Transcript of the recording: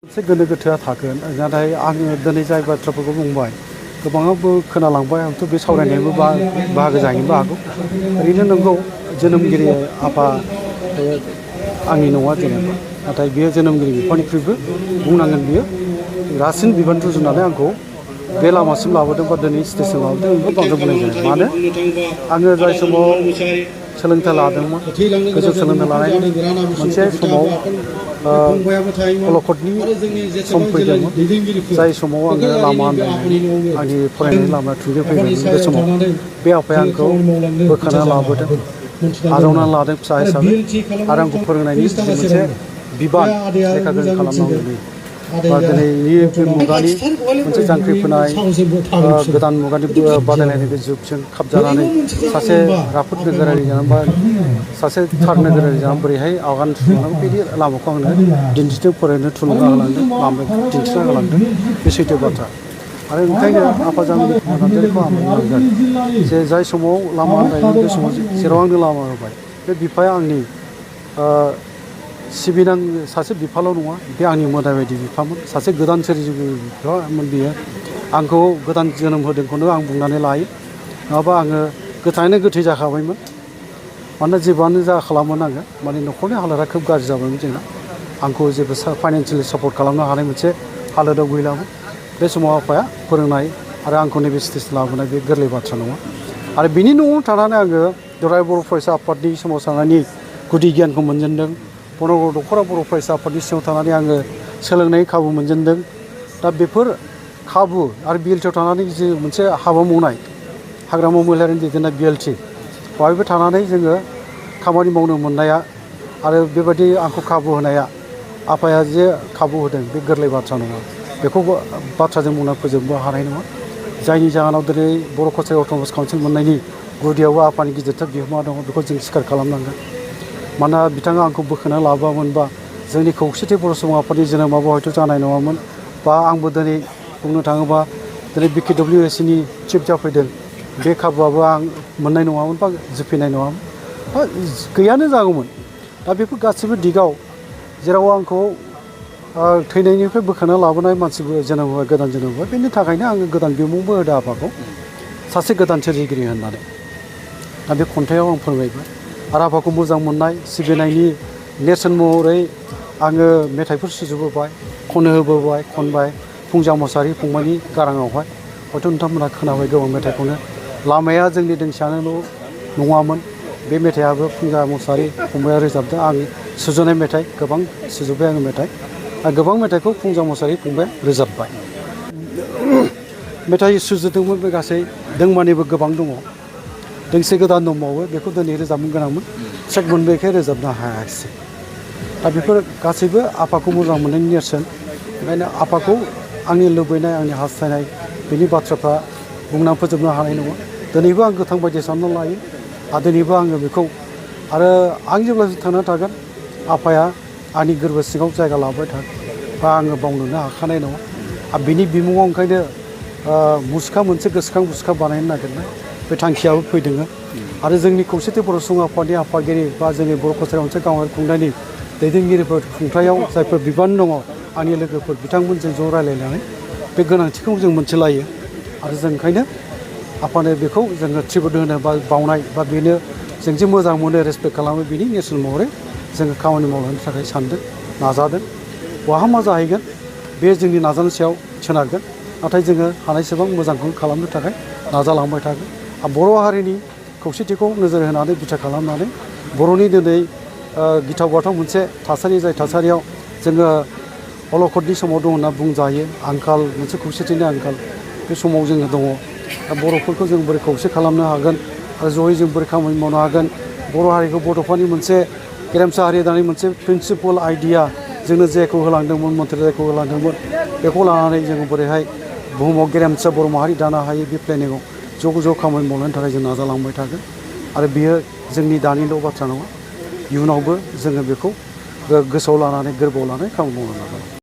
मोनसे गोनो गोथोआ थागोन नाथाय आङो दिनै जाय बाथ्राफोरखौ बुंबाय गोबाङाबो खोनालांबाय आंथ' बे सावरायनायाबो बाहागो जाहैनोबो हागौ ओरैनो नंगौ जोनोमगिरि आफा आंनि नङा जेनेबा नाथाय बियो जोनोमगिरि बिफानिख्रुइबो बुंनांगोन बियो रासिन बिबान रुजुनानै आंखौ बे लामासिम लाबोदों बा दिनै स्टेजसिम लाबोदों बेखौ बांद्राय बुंनाय जाया मानो आङो जाय समाव सोलोंथाइ लादोंमोन गोजौ सोलोंथाइ लानायनि मोनसे समाव अलखदनि सम फैदोंमोन जाय समाव आङो लामा आन्दायनाय आंनि फरायनायनि लामाया थुंगे फैदोंमोन बे समाव बे आफाया आंखौ बोखांना लाबोदों आजावनानै लादों फिसा हिसाबै आरो आंखौ फोरोंनायनि मोनसे बिबान लेखा गोरों खालामनांगौनि बा दिनैनि बे मुगानि मोनसे जांख्रिफोनाय गोदान मुगानि बादायलायनायनि जुगजों खाबजानानै सासे राफोद नोगोरारि जानानै बा सासे थार नोगोरारि जानानै बोरैहाय आगान सुरलांनांगौ बिदि लामाखौ आंनो दिन्थिनो फोरोंनो थुलुंगा होलांदों लामाखौ दिन्थिना होलांदों बे सैथो बाथ्रा आरो ओंखायनो आफा जांगिरि नार्जारिखौ आं बुंनांगोन जे जाय समाव लामा आन्दायोमोन बे समाव जेराव आंनो लामा होबाय बे बिफाया आंनि सिबिनां सासे बिफाल' नङा बे आंनि मोदाय बायदि बिफामोन सासे गोदान सोरजिगिरि बिफामोन बियो आंखौ गोदान जोनोम होदोंखौनो आं बुंनानै लायो नङाबा आङो गोथाङैनो गोथै जाखाबायमोन मानोना जेबोआनो जा खालामोन आङो माने न'खरनि हालोदा खोब गाज्रि जाबायमोन जोंना आंखौ जेबो फाइनान्सियेलि सापर्ट खालामनो हानाय मोनसे हालोदाव गैलामोन बे समाव आफाया फोरोंनाय आरो आंखौ नैबे स्टेज लाबोनाय बे गोरलै बाथ्रा नङा आरो बिनि न'आव थानानै आङो दुलाराय बर' फरायसा आफादनि सोमावसारनायनि गुदि गियानखौ मोनजेनदों पनगर दख'रा बर' फरायसा आफादनि सिङाव थानानै आङो सोलोंनायनि खाबु मोनजेनदों दा बेफोर खाबु आरो बिएलटिआव थानानै जे मोनसे हाबा मावनाय हाग्रामा महिलारिनि दैदेननाय बिएलटि बेवहायबो थानानै जोङो खामानि मावनो मोननाया आरो बेबायदि आंखौ खाबु होनाया आफाया जे खाबु होदों बे गोरलै बाथ्रा नङा बेखौ बाथ्राजों बुंना फोजोबनो हानाय नङा जायनि जाहोनाव दिनै बर' कचारि अट'नमास काउन्सिल मोननायनि गुदियावबो आफानि गिदिरथार बिहोमा दङ बेखौ जों स्वीकार खालामनांगोन मानोना बिथाङा आंखौ बोखोना लाबोआमोनबा जोंनि खौसेथि बर' सुबुं आफादनि जोनोमाबो हयथ' जानाय नङामोन बा आंबो दिनै बुंनो थाङोबा दिनै BKWACनि चिफ जाफैदों बे खाबुआबो आं मोननाय नङामोन बा जुफिनाय नङामोन बा गैयानो जागौमोन दा बेफोर गासैबो दिगाव जेराव आंखौ थैनायनिफ्राय बोखांना लाबोनाय मानसिबो जोनोम होबाय गोदान जोनोम होबाय बेनि थाखायनो आङो गोदान बिमुंबो होदों आफाखौ सासे गोदान सोरजिगिरि होननानै दा बे खन्थाइयाव आं फोरमायबाय आरो आफाखौ मोजां मोननाय सिबिनायनि नेरसोन महरै आङो मेथाइफोर सुजुबोबाय खननो होबोबाय खनबाय फुंजा मोसाहारि फंबायनि गाराङावहाय हयथ' नोंथांमोनहा खोनाबाय गोबां मेथाइखौनो लामाया जोंनि दोंसेयानोल' नङामोन बे मेथाइआबो फुंजा मोसाहारि फंबाया रोजाबदों आं सुजुनाय मेथाइ गोबां सुजुबाय आङो मेथाइ आरो गोबां मेथाइखौ फुंजा मोसाहारि फंबाया रोजाबबाय मेथाइ सुजुदोंमोन बे गासै दोंमानिबो गोबां दङ दोंसे गोदान दंबावो बेखौ दिनै रोजाबनो गोनांमोन ट्रेक मोनब्रैखाय रोजाबनो हायाखिसै दा बेफोर गासैबो आफाखौ मोजां मोननायनि नेरसोन ओंखायनो आफाखौ आंनि लुबैनाय आंनि हास्थायनाय बेनि बाथ्राफ्रा बुंनानै फोजोबनो हानाय नङा दिनैबो आं गोथां बायदि सानना लायो आरो दिनैबो आङो बेखौ आरो आं जेब्लासिम थांनानै थागोन आफाया आंनि गोरबो सिङाव जायगा लाबाय थागोन बा आङो बावनोनो हाखानाय नङा आरो बिनि बिमुङाव ओंखायनो मुसुखा मोनसे गोसोखां मुसुखा बानायनो नागिरनाय बे थांखियाबो फैदों आरो जोंनि खौसेथि बर' सुबुं आफादनि आफादगिरि बा जोंनि बर' कचारि ओनसोल गावारि खुंथायनि दैदेनगिरिफोर खुंथायाव जायफोर बिबान दङ आंनि लोगोफोर बिथांमोनजों ज' रायलायनानै बे गोनांथिखौ जों मोनथिलायो आरो जों ओंखायनो आफानो बेखौ जोङो ट्रिबिउट होनो बा बावनाय बा बेनो जों जे मोजां मोनो रेसपेक्ट खालामो बिनि नेरसोन महरै जोङो खामानि मावलांनो थाखाय सानदों नाजादों बहा मा जाहैगोन बे जोंनि नाजानायनि सायाव सोनारगोन नाथाय जोङो हानायसेबां मोजांखौ खालामनो थाखाय नाजालांबाय थागोन बर' हारिनि खौसेथिखौ नोजोर होनानै बिथा खालामनानै बर'नि दिनै गिथाव बाथाव मोनसे थासारि जाय थासारियाव जोङो अलखदनि समाव दं होनना बुंजायो आंखाल मोनसे खौसेथिनि आंखाल बे समाव जोङो दङ दा बर'फोरखौ जों बोरै खौसे खालामनो हागोन आरो जयै जों बोरै खामानि मावनो हागोन बर' हारिखौ बड'फानि मोनसे गेरेमसा हारि दानाय मोनसे प्रिन्सिपल आइडिया जोंनो जेखौ होलांदोंमोन मन्थ्रि जायखौ होलांदोंमोन बेखौ लानानै जोङो बोरैहाय बुहुमाव गेरेमसा बर' माहारि दानो हायो बे प्लेनिङाव ज' खामानि मावनायनि थाखाय जों नाजालांबाय थागोन आरो बियो जोंनि दानिल' बाथ्रा नङा इयुनावबो जोङो बेखौ गोसोआव लानानै गोरबोआव लानानै खामानि मावनो नाजागोन।